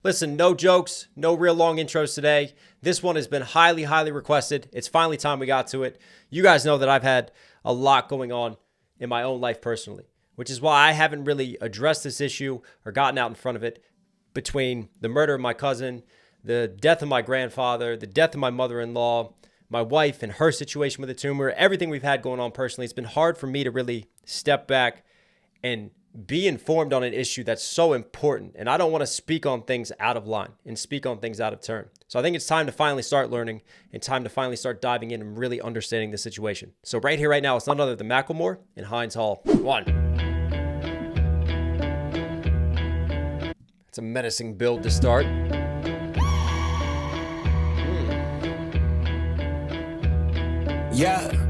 Listen, no jokes, no real long intros today. This one has been highly, highly requested. It's finally time we got to it. You guys know that I've had a lot going on in my own life personally, which is why I haven't really addressed this issue or gotten out in front of it between the murder of my cousin, the death of my grandfather, the death of my mother-in-law, my wife and her situation with a tumor, everything we've had going on personally. It's been hard for me to really step back and be informed on an issue that's so important. And I don't want to speak on things out of line and speak on things out of turn. So I think it's time to finally start learning and time to finally start diving in and really understanding the situation. So right here, right now, it's none other than Macklemore and Hind's Hall 1. It's a menacing build to start. Yeah.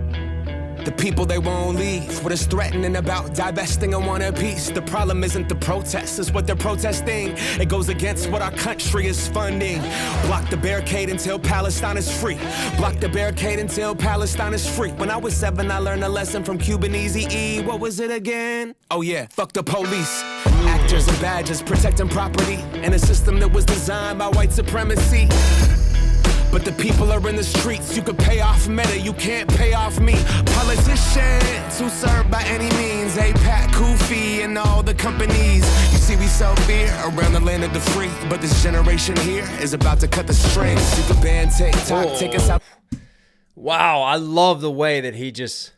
The people, they won't leave. What is threatening about divesting and want a piece? The problem isn't the protests, it's what they're protesting. It goes against what our country is funding. Block the barricade until Palestine is free. Block the barricade until Palestine is free. When I was 7, I learned a lesson from Cuban Eazy-E. What was it again? Oh yeah, fuck the police. Actors and badges protecting property in a system that was designed by white supremacy. But the people are in the streets. You can pay off Meta, you can't pay off me. Politicians who serve by any means. APAC, Kofi, and all the companies. You see, we sell fear around the land of the free. But this generation here is about to cut the strings. You can ban TikTok, take us out. Wow, I love the way that he just...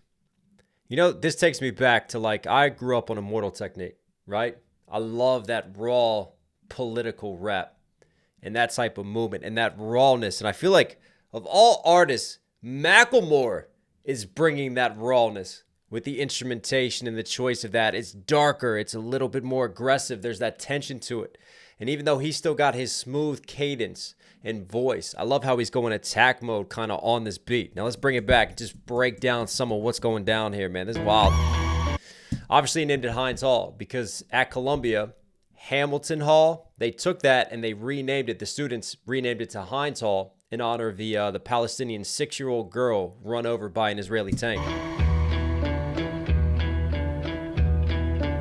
You know, this takes me back to, like, I grew up on Immortal Technique, right? I love that raw political rap. And that type of movement and that rawness. And I feel like of all artists, Macklemore is bringing that rawness with the instrumentation and the choice of that. It's darker. It's a little bit more aggressive. There's that tension to it. And even though he's still got his smooth cadence and voice, I love how he's going attack mode kind of on this beat. Now let's bring it back and just break down some of what's going down here, man. This is wild. Obviously he named it Hind's Hall because at Columbia, Hamilton Hall, they took that and they renamed it. The students renamed it to Hind's Hall in honor of the Palestinian 6-year-old girl run over by an Israeli tank.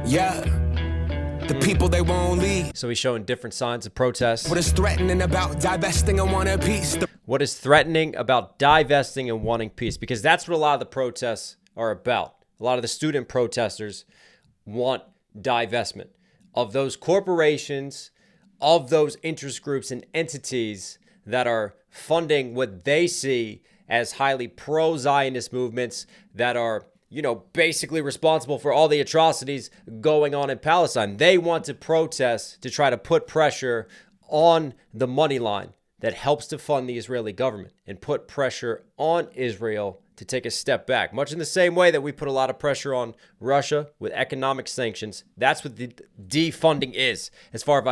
Yeah, the people, they won't leave. So he's showing different signs of protest. What is threatening about divesting and want a piece? What is threatening about divesting and wanting peace? Because that's what a lot of the protests are about. A lot of the student protesters want divestment of those corporations, of those interest groups and entities that are funding what they see as highly pro-Zionist movements that are, you know, basically responsible for all the atrocities going on in Palestine. They want to protest to try to put pressure on the money line that helps to fund the Israeli government and put pressure on Israel to take a step back, much in the same way that we put a lot of pressure on Russia with economic sanctions. That's what the defunding is, as far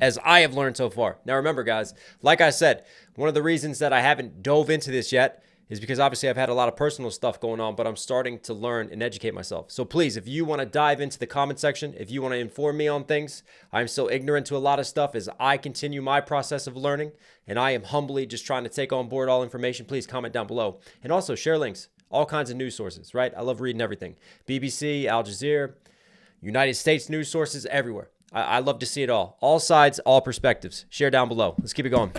as I have learned so far. Now, remember, guys, like I said, one of the reasons that I haven't dove into this yet is because obviously I've had a lot of personal stuff going on, but I'm starting to learn and educate myself. So please, if you want to dive into the comment section, if you want to inform me on things, I'm still ignorant to a lot of stuff as I continue my process of learning, and I am humbly just trying to take on board all information. Please comment down below. And also share links, all kinds of news sources, right? I love reading everything. BBC, Al Jazeera, United States news sources, everywhere. I love to see it all. All sides, all perspectives. Share down below. Let's keep it going.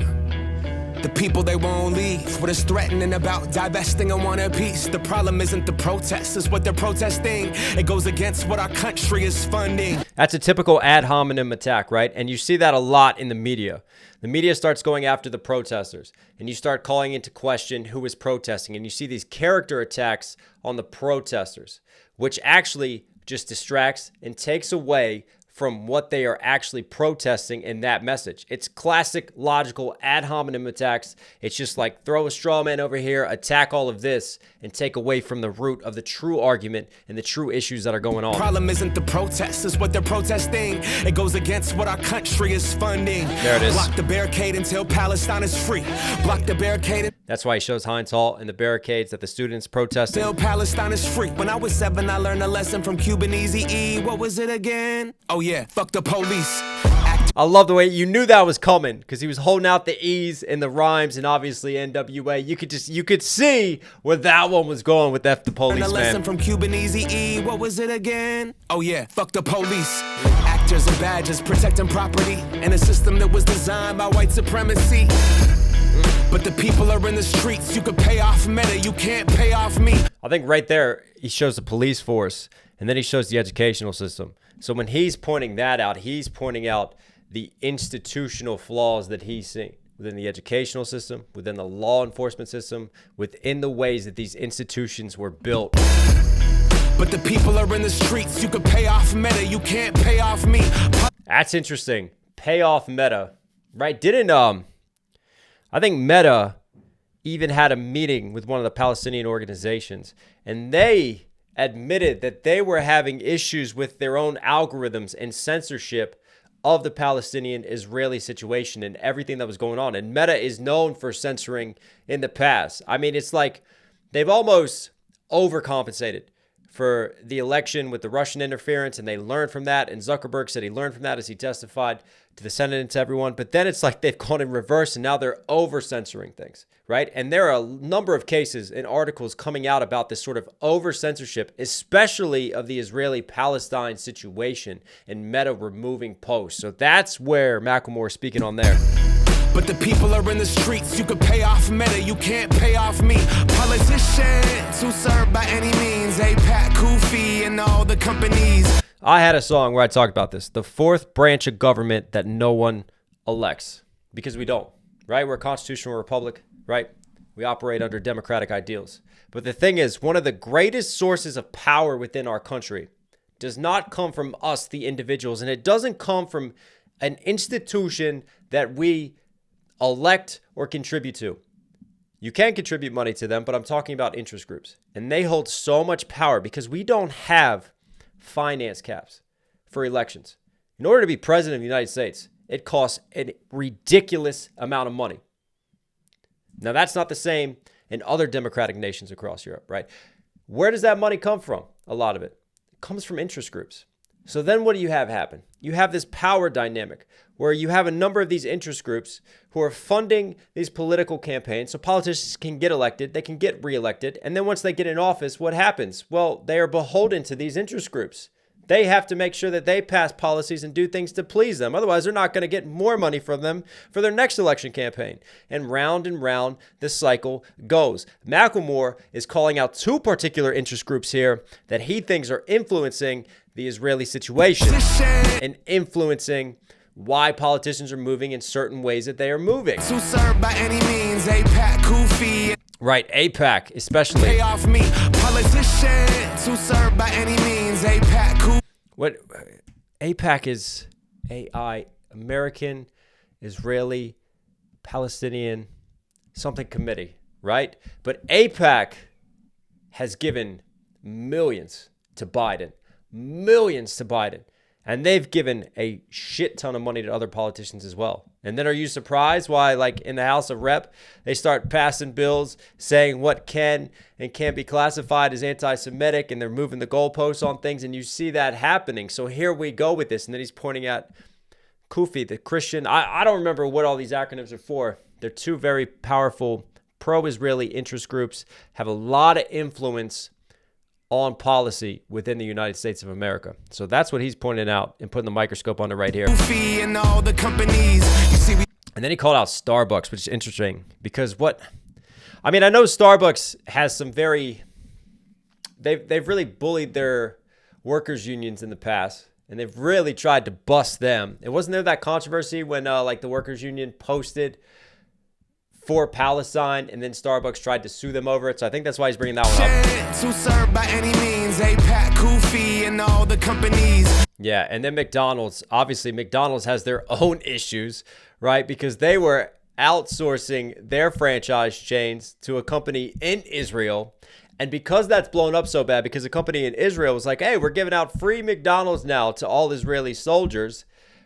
The people, they won't leave. What is threatening about divesting and want a piece? The problem isn't the protests, it's what they're protesting. It goes against what our country is funding. That's a typical ad hominem attack, right? And you see that a lot in the media. The media starts going after the protesters, and you start calling into question who is protesting, and you see these character attacks on the protesters, which actually just distracts and takes away from what they are actually protesting in that message. It's classic, logical ad hominem attacks. It's just like throw a straw man over here, attack all of this, and take away from the root of the true argument and the true issues that are going on. The problem isn't the protests, it's what they're protesting. It goes against what our country is funding. There it is. Block the barricade until Palestine is free. Block the barricade. That's why he shows Hind's Hall and the barricades that the students protesting. Until Palestine is free. When I was 7, I learned a lesson from Cuban Eazy-E. What was it again? Oh yeah, fuck the police. I love the way you knew that was coming because he was holding out the E's and the rhymes and obviously NWA. You could see where that one was going with F the police, man. A lesson from Cuban Eazy-E. What was it again? Oh yeah, fuck the police. pictures and badges protecting property in a system that was designed by white supremacy. But the people are in the streets. You could pay off Meta, you can't pay off me. I think right there, he shows the police force, and then he shows the educational system. So when he's pointing that out, he's pointing out the institutional flaws that he's seeing within the educational system, within the law enforcement system, within the ways that these institutions were built. But the people are in the streets. You could pay off Meta, you can't pay off me. That's interesting. Pay off Meta, right? I think Meta even had a meeting with one of the Palestinian organizations, and they admitted that they were having issues with their own algorithms and censorship of the Palestinian-Israeli situation and everything that was going on. And Meta is known for censoring in the past. I mean, it's like they've almost overcompensated for the election with the Russian interference, and they learned from that. And Zuckerberg said he learned from that as he testified to the Senate and to everyone. But then it's like they've gone in reverse, and now they're over-censoring things, right? And there are a number of cases and articles coming out about this sort of over-censorship, especially of the Israeli-Palestine situation and Meta removing posts. So that's where Macklemore is speaking on there. But the people are in the streets. You could pay off Meta, you can't pay off me. Politicians who serve by any means. APAC, Kofi, and all the companies. I had a song where I talked about this. The fourth branch of government that no one elects. Because we don't, right? We're a constitutional republic, right? We operate under democratic ideals. But the thing is, one of the greatest sources of power within our country does not come from us, the individuals. And it doesn't come from an institution that we elect or contribute to. You can contribute money to them, but I'm talking about interest groups. And they hold so much power because we don't have finance caps for elections. In order to be president of the United States, it costs a ridiculous amount of money. Now, that's not the same in other democratic nations across Europe, right? Where does that money come from? A lot of it comes from interest groups. So then what do you have happen? You have this power dynamic where you have a number of these interest groups who are funding these political campaigns so politicians can get elected, they can get reelected, and then once they get in office, what happens? Well, they are beholden to these interest groups. They have to make sure that they pass policies and do things to please them. Otherwise, they're not going to get more money from them for their next election campaign. And round this cycle goes. Macklemore is calling out two particular interest groups here that he thinks are influencing the Israeli situation and influencing why politicians are moving in certain ways that they are moving. To serve by any means, APAC, Kofi. Right, APAC especially. Pay off me. Politicians who serve by any means, APAC, Kofi. What APAC is AI, American, Israeli, Palestinian, something committee, right? But APAC has given millions to Biden. And they've given a shit ton of money to other politicians as well. And then are you surprised why, like in the House of Rep, they start passing bills saying what can and can't be classified as anti-Semitic, and they're moving the goalposts on things, and you see that happening. So here we go with this. And then he's pointing at Kufi, the Christian. I don't remember what all these acronyms are for. They're two very powerful pro-Israeli interest groups, have a lot of influence on policy within the United States of America. So that's what he's pointing out and putting the microscope on it right here. And all the companies. And then he called out Starbucks, which is interesting because I know Starbucks has some they've really bullied their workers' unions in the past, and they've really tried to bust them. It wasn't there that controversy when the workers' union posted for Palestine, and then Starbucks tried to sue them over it. So I think that's why he's bringing that one up. To serve by any means, APAC, Kofi, and all the companies. Yeah, and then McDonald's. Obviously, McDonald's has their own issues, right? Because they were outsourcing their franchise chains to a company in Israel. And because that's blown up so bad, because a company in Israel was like, hey, we're giving out free McDonald's now to all Israeli soldiers.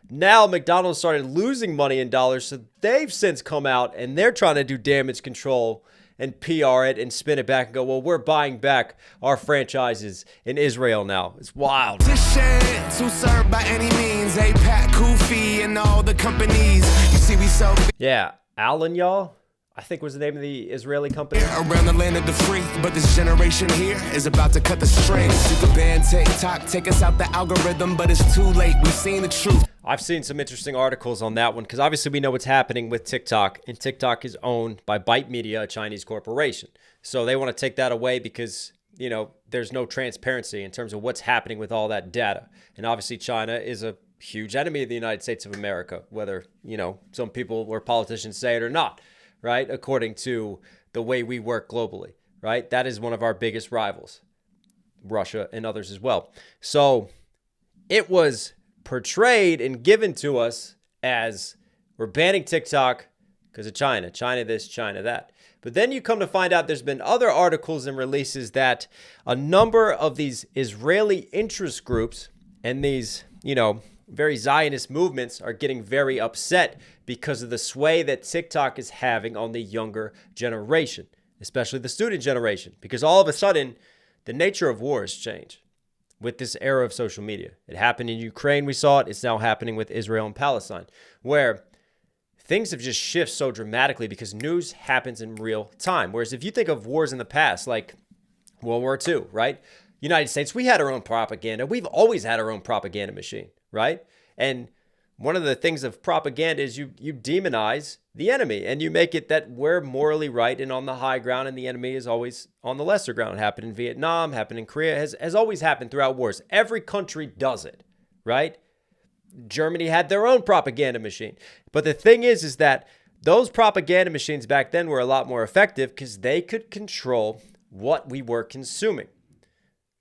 Now McDonald's started losing money in dollars, so they've since come out and they're trying to do damage control and PR it and spin it back and go, well, we're buying back our franchises in Israel now. It's wild. To serve by any means, APAC, Kofi, and all the companies. You see, we so. Yeah, Alan, y'all. I think was the name of the Israeli company. Around the land of the free, but this generation here is about to cut the strings. You can ban TikTok, take us out the algorithm, but it's too late. We've seen the truth. I've seen some interesting articles on that one because obviously we know what's happening with TikTok, and TikTok is owned by Byte Media, a Chinese corporation. So they want to take that away because, you know, there's no transparency in terms of what's happening with all that data. And obviously China is a huge enemy of the United States of America, whether, you know, some people or politicians say it or not. Right? According to the way we work globally, right? That is one of our biggest rivals, Russia and others as well. So it was portrayed and given to us as we're banning TikTok because of China. China this, China that. But then you come to find out there's been other articles and releases that a number of these Israeli interest groups and these, you know, very Zionist movements are getting very upset because of the sway that TikTok is having on the younger generation, especially the student generation, because all of a sudden the nature of war has changed with this era of social media. It happened in Ukraine, we saw it. It's now happening with Israel and Palestine, where things have just shifted so dramatically because news happens in real time. Whereas if you think of wars in the past, like World War II, right? United States, we had our own propaganda. We've always had our own propaganda machine, right? And one of the things of propaganda is you demonize the enemy and you make it that we're morally right and on the high ground and the enemy is always on the lesser ground. It happened in Vietnam, happened in Korea, has always happened throughout wars. Every country does it, right? Germany had their own propaganda machine. But the thing is that those propaganda machines back then were a lot more effective because they could control what we were consuming,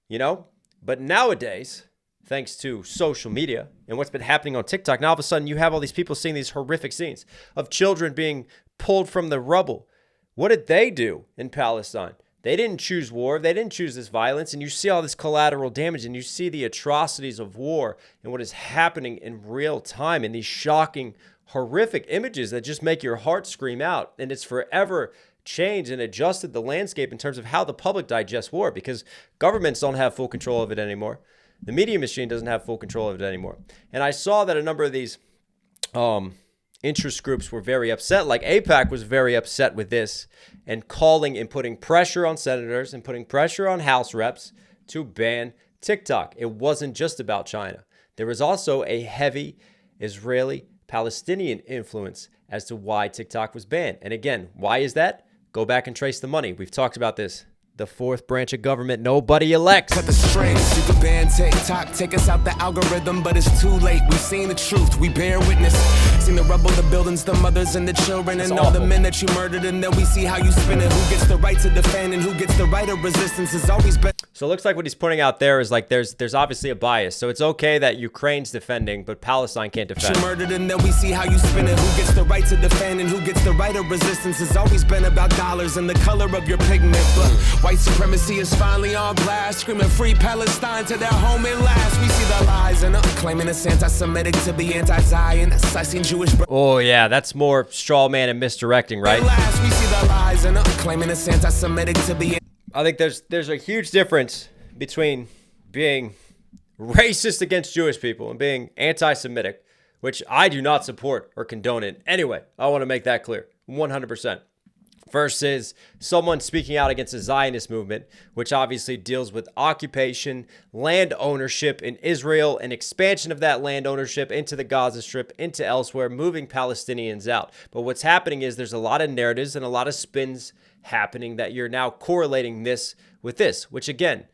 you know? But nowadays, thanks to social media and what's been happening on TikTok, now all of a sudden you have all these people seeing these horrific scenes of children being pulled from the rubble. What did they do in Palestine? They didn't choose war. They didn't choose this violence. And you see all this collateral damage and you see the atrocities of war and what is happening in real time and these shocking, horrific images that just make your heart scream out. And it's forever changed and adjusted the landscape in terms of how the public digests war because governments don't have full control of it anymore. The media machine doesn't have full control of it anymore. And I saw that a number of these interest groups were very upset. Like AIPAC was very upset with this and calling and putting pressure on senators and putting pressure on House reps to ban TikTok. It wasn't just about China. There was also a heavy Israeli-Palestinian influence as to why TikTok was banned. And again, why is that? Go back and trace the money. We've talked about this. The fourth branch of government nobody elects. Cut the strings, you can ban TikTok, take us out the algorithm, but it's too late. We've seen the truth, we bear witness. Seen the rubble, the buildings, the mothers and the children, and all the men that you murdered, and then we see how you spin it. Who gets the right to defend and who gets the right of resistance is always better. So it looks like what he's pointing out there is like there's obviously a bias. So it's okay that Ukraine's defending, but Palestine can't defend. You murdered, and then we see how you spin it. Who gets the right to defend and who gets the right of resistance has always been about dollars and the color of your pigment. But white supremacy is finally on blast, screaming free Palestine to their home at last. We see the lies and claiming it's anti-Semitic to be anti-Zion. Assessing Jewish. Oh yeah, that's more straw man and misdirecting, right? At last we see the lies and claiming it's anti-Semitic to be. I think there's a huge difference between being racist against Jewish people and being anti-Semitic, which I do not support or condone in any way. I want to make that clear, 100%. Versus someone speaking out against the Zionist movement, which obviously deals with occupation, land ownership in Israel, and expansion of that land ownership into the Gaza Strip, into elsewhere, moving Palestinians out. But what's happening is there's a lot of narratives and a lot of spins happening that you're now correlating this with this, which again,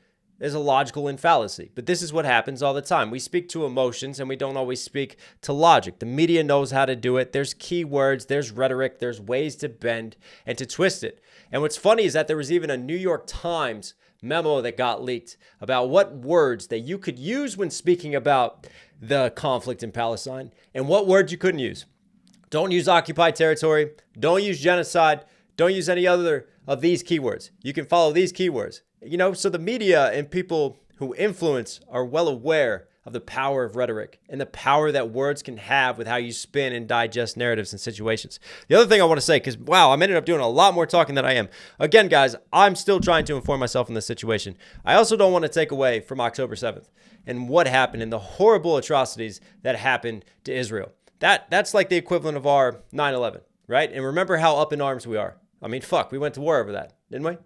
is a logical fallacy. But this is what happens all the time. We speak to emotions and we don't always speak to logic. The media knows how to do it. There's keywords, there's rhetoric, there's ways to bend and to twist it. And what's funny is that there was even a New York Times memo that got leaked about what words that you could use when speaking about the conflict in Palestine and what words you couldn't use. Don't use occupied territory. Don't use genocide. Don't use any other of these keywords. You can follow these keywords. You know, so the media and people who influence are well aware of the power of rhetoric and the power that words can have with how you spin and digest narratives and situations. The other thing I want to say, because, wow, I'm ended up doing a lot more talking than I am. Again, guys, I'm still trying to inform myself in this situation. I also don't want to take away from October 7th and what happened and the horrible atrocities that happened to Israel. That's like the equivalent of our 9/11. right? And remember how up in arms we are. I mean, fuck, we went to war over that, didn't we?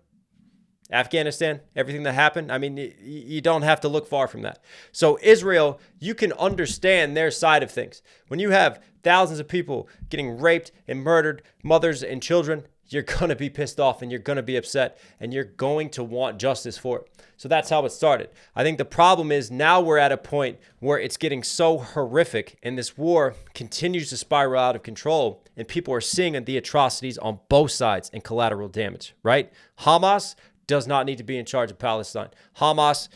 Afghanistan, everything that happened. I mean, you don't have to look far from that. So Israel, you can understand their side of things. When you have thousands of people getting raped and murdered, mothers and children, you're going to be pissed off and you're going to be upset and you're going to want justice for it. So that's how it started. I think the problem is now we're at a point where it's getting so horrific and this war continues to spiral out of control and people are seeing the atrocities on both sides and collateral damage, right? Hamas does not need to be in charge of Palestine. Hamas,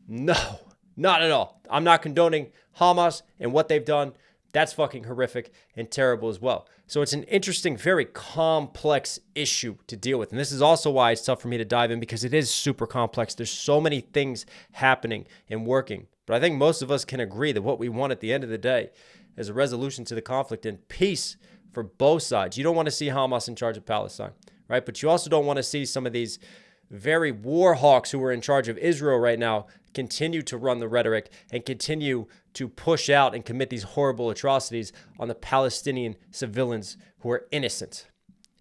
no, not at all. I'm not condoning Hamas and what they've done. That's fucking horrific and terrible as well. So it's an interesting, very complex issue to deal with. And this is also why it's tough for me to dive in because it is super complex. There's so many things happening and working. But I think most of us can agree that what we want at the end of the day is a resolution to the conflict and peace for both sides. You don't want to see Hamas in charge of Palestine, right? But you also don't want to see some of these very war hawks who are in charge of Israel right now continue to run the rhetoric and continue to push out and commit these horrible atrocities on the Palestinian civilians who are innocent.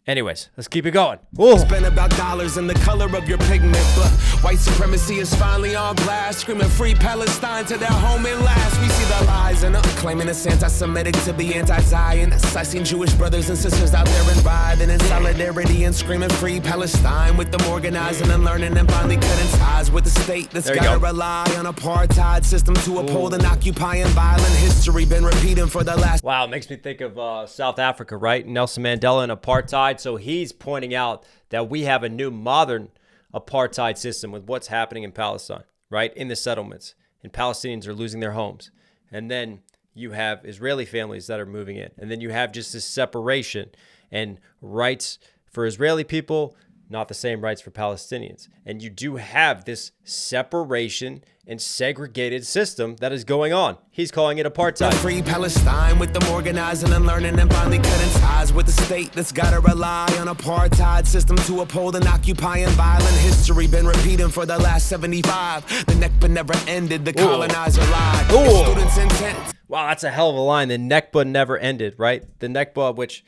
Anyways, let's keep it going. Spend about dollars in the color of your pigment, but white supremacy is finally on blast, screaming free Palestine to their home and last. We see the lies and claiming it's anti-Semitic to be anti-Zionist. I seen Jewish brothers and sisters out there and riding in solidarity and screaming free Palestine, with them organizing and learning and finally cutting ties with the state that's gotta rely on apartheid system to uphold an occupying violent history been repeating for the last. Wow, it makes me think of South Africa, right? Nelson Mandela and apartheid. So he's pointing out that we have a new modern apartheid system with what's happening in Palestine, right? In the settlements. And Palestinians are losing their homes. And then you have Israeli families that are moving in. And then you have just this separation and rights for Israeli people, not the same rights for Palestinians. And you do have this separation and segregated system that is going on. He's calling it apartheid. Free Palestine, with them organizing and learning and finally cutting ties with the state that's gotta rely on apartheid system to uphold an occupying violent history been repeating for the last 75. The Nakba never ended, the colonizer lied. Students intent. Wow, that's a hell of a line. The Nakba never ended, right? The Nakba, which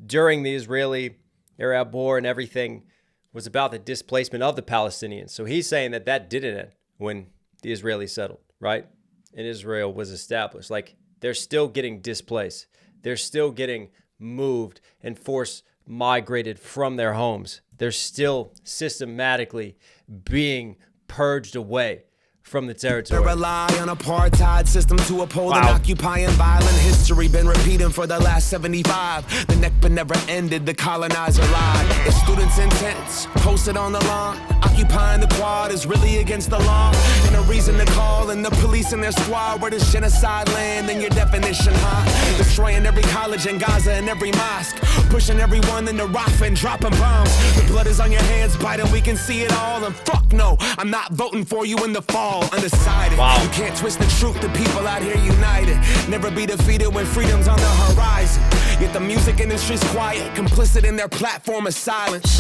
during the Israeli-Arab war and everything was about the displacement of the Palestinians. So he's saying that that didn't end when the Israelis settled, right? And Israel was established. Like, they're still getting displaced. They're still getting moved and forced migrated from their homes. They're still systematically being purged away from the territory. Rely on apartheid system to uphold an occupying violent history been repeating for the last 75. The Nakba never ended, the colonizer lied. It's students' intents posted on the lawn. Occupying the quad is really against the law. And a reason to call in the police and their squad. Where does genocide land in your definition, huh? Destroying every college in Gaza and every mosque. Pushing everyone into Rafah and dropping bombs. The blood is on your hands, Biden, we can see it all. And fuck no, I'm not voting for you in the fall. Undecided. You can't twist the truth, the people out here united. Never be defeated when freedom's on the horizon. Yet the music industry's quiet, complicit in their platform of silence.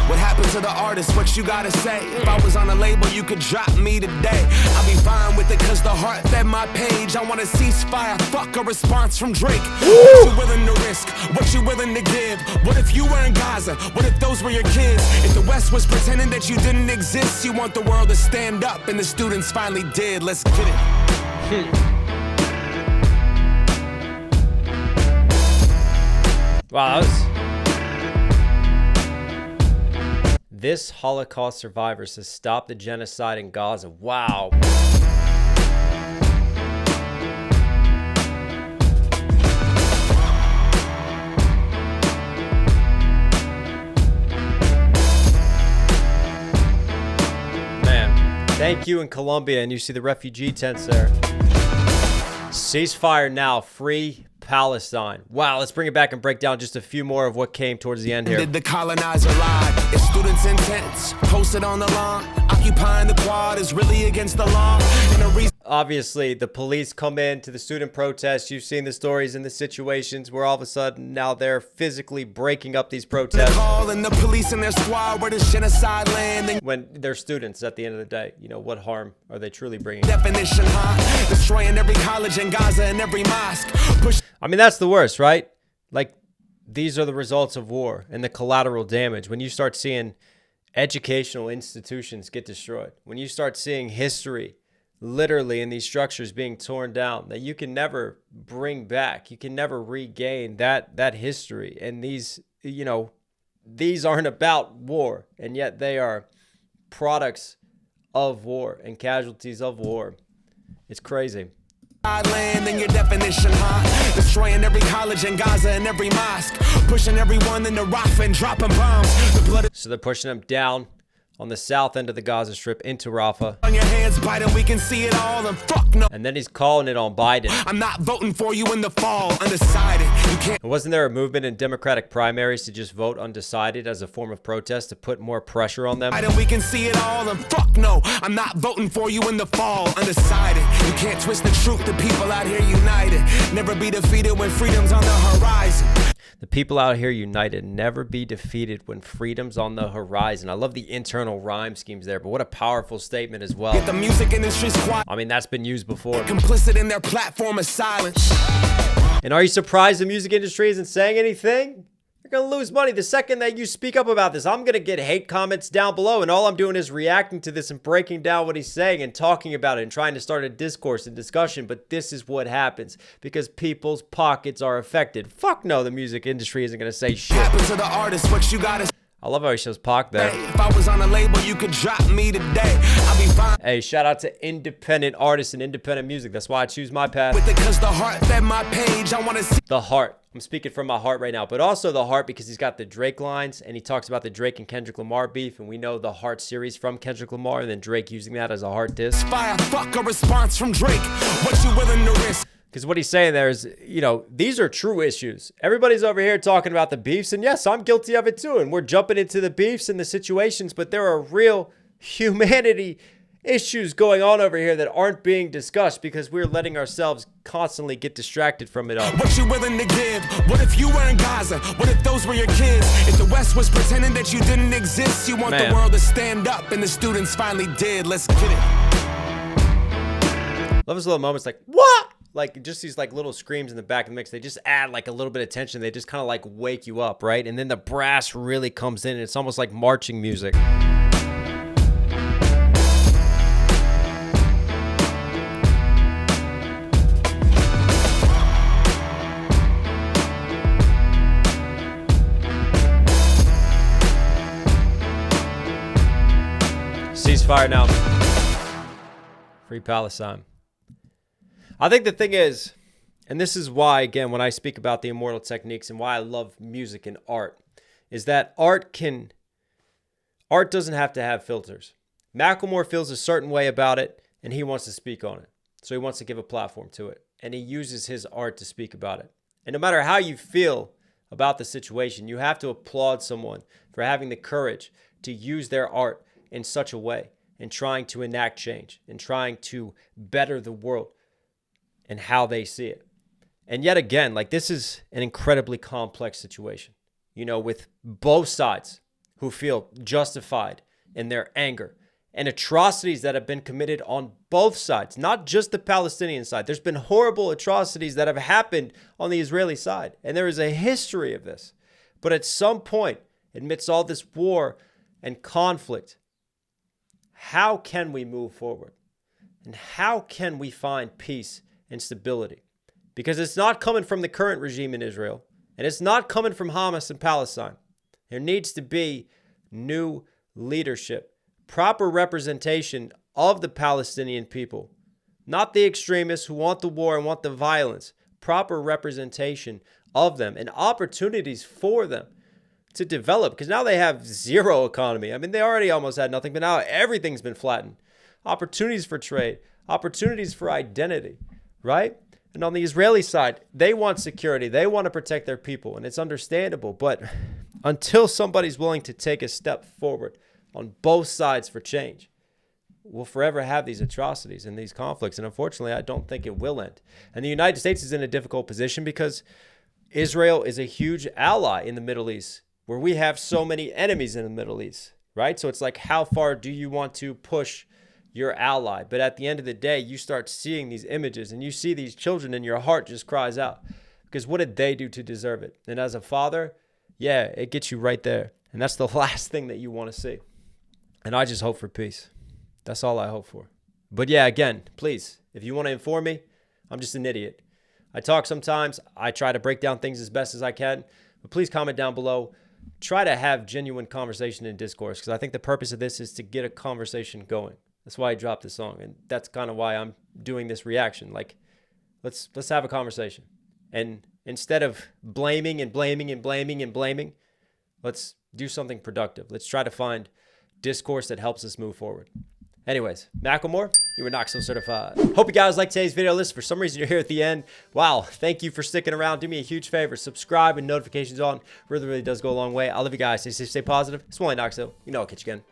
What happened to the artist? What you gotta say? If I was on a label, you could drop me today. I'll be fine with it, cause the heart fed my page. I want a ceasefire, fuck a response from Drake. What you willing to risk? What you willing to give? What if you were in Gaza? What if those were your kids? If the West was pretending that you didn't exist, you want the world to stand up, and the students finally did. Let's get it. Wow, that was... This Holocaust survivor says stop the genocide in Gaza. Wow. Man, thank you in Colombia, and you see the refugee tents there. Ceasefire now, free Palestine. Wow, let's bring it back and break down just a few more of what came towards the end here. Did the colonizer lie? It's students' intents posted on the lawn. Occupying the quad is really against the law. Obviously, the police come in to the student protests. You've seen the stories and the situations where all of a sudden now they're physically breaking up these protests. Calling the police and their squad, where does genocide land? When they're students at the end of the day, you know, what harm are they truly bringing? Definition, huh? Destroying every college in Gaza and every mosque. I mean, that's the worst, right? Like, these are the results of war and the collateral damage. When you start seeing educational institutions get destroyed, when you start seeing history literally in these structures being torn down, that you can never bring back, you can never regain that history. And these, these aren't about war, and yet they are products of war and casualties of war. It's crazy. Land in your definition, huh? Destroying every college in Gaza and every mosque, pushing everyone in the Rafah and dropping bombs. The blood So they're pushing them down on the south end of the Gaza Strip into Rafah. on your hands, Biden, we can see it all, and fuck no. And then he's calling it on Biden. I'm not voting for you in the fall, undecided. You can't. Wasn't there a movement in Democratic primaries to just vote undecided as a form of protest to put more pressure on them? Biden, we can see it all, and fuck no. I'm not voting for you in the fall, undecided. You can't twist the truth. The people out here united, never be defeated when freedom's on the horizon. The people out here united, never be defeated when freedom's on the horizon. I love the internal rhyme schemes there, but what a powerful statement as well. Get the music industry's quiet. I mean, that's been used before. Complicit in their platform of silence. And are you surprised the music industry isn't saying anything? You're going to lose money the second that you speak up about this. I'm going to get hate comments down below, and all I'm doing is reacting to this and breaking down what he's saying and talking about it and trying to start a discourse and discussion. But this is what happens because people's pockets are affected. Fuck no, the music industry isn't going to say shit. Happen to the artist, what you gotta. I love how he shows Pac there. If I was on a label, you could drop me today. I'll be fine Hey, shout out to independent artists and independent music. That's why I choose my path. with it, cause the heart fed my page. I wanna see. The heart. I'm speaking from my heart right now, but also the heart because he's got the Drake lines and he talks about the Drake and Kendrick Lamar beef, and we know the Heart series from Kendrick Lamar and then Drake using that as a heart diss. Fire, fuck a response from Drake. What you willing to risk? Because what he's saying there is, these are true issues. Everybody's over here talking about the beefs, and yes, I'm guilty of it too. And we're jumping into the beefs and the situations, but there are real humanity issues going on over here that aren't being discussed because we're letting ourselves constantly get distracted from it all. What you willing to give? What if you were in Gaza? What if those were your kids? If the West was pretending that you didn't exist, you want Man. the world to stand up, and the students finally did. Let's get it. Love those little moments like, what? Like just these like little screams in the back of the mix. They just add like a little bit of tension. They just kind of like wake you up, right? And then the brass really comes in and it's almost like marching music. Ceasefire now. Free Palestine. I think the thing is, and this is why, again, when I speak about the immortal techniques and why I love music and art, is that art doesn't have to have filters. Macklemore feels a certain way about it, and he wants to speak on it. So he wants to give a platform to it, and he uses his art to speak about it. And no matter how you feel about the situation, you have to applaud someone for having the courage to use their art in such a way and trying to enact change and trying to better the world and how they see it. And yet again, like this is an incredibly complex situation, with both sides who feel justified in their anger and atrocities that have been committed on both sides, not just the Palestinian side. There's been horrible atrocities that have happened on the Israeli side, and there is a history of this. But at some point, amidst all this war and conflict, how can we move forward? And how can we find peace and stability? Because it's not coming from the current regime in Israel, and it's not coming from Hamas in Palestine. There needs to be new leadership, proper representation of the Palestinian people, not the extremists who want the war and want the violence, proper representation of them and opportunities for them to develop, because now they have zero economy. I mean, they already almost had nothing, but now everything's been flattened. Opportunities for trade, opportunities for identity, right? And on the Israeli side, they want security. They want to protect their people, and it's understandable. But until somebody's willing to take a step forward on both sides for change, we'll forever have these atrocities and these conflicts. And unfortunately, I don't think it will end. And the United States is in a difficult position because Israel is a huge ally in the Middle East, where we have so many enemies in the Middle East, right? So it's like, how far do you want to push your ally? But at the end of the day, you start seeing these images and you see these children and your heart just cries out Because what did they do to deserve it? And as a father, yeah, it gets you right there. And that's the last thing that you want to see. And I just hope for peace. That's all I hope for. But yeah, again, please, if you want to inform me, I'm just an idiot. I talk sometimes. I try to break down things as best as I can. But please comment down below. Try to have genuine conversation and discourse, because I think the purpose of this is to get a conversation going. That's why I dropped this song. And that's kind of why I'm doing this reaction. Like, let's have a conversation. And instead of blaming and blaming and blaming and blaming, let's do something productive. Let's try to find discourse that helps us move forward. Anyways, Macklemore, you were Knox certified. Hope you guys liked today's video. Listen, for some reason you're here at the end. Wow, thank you for sticking around. Do me a huge favor. Subscribe and notifications on. Really, really does go a long way. I love you guys. Stay safe, stay positive. It's only Knox. You know I'll catch you again.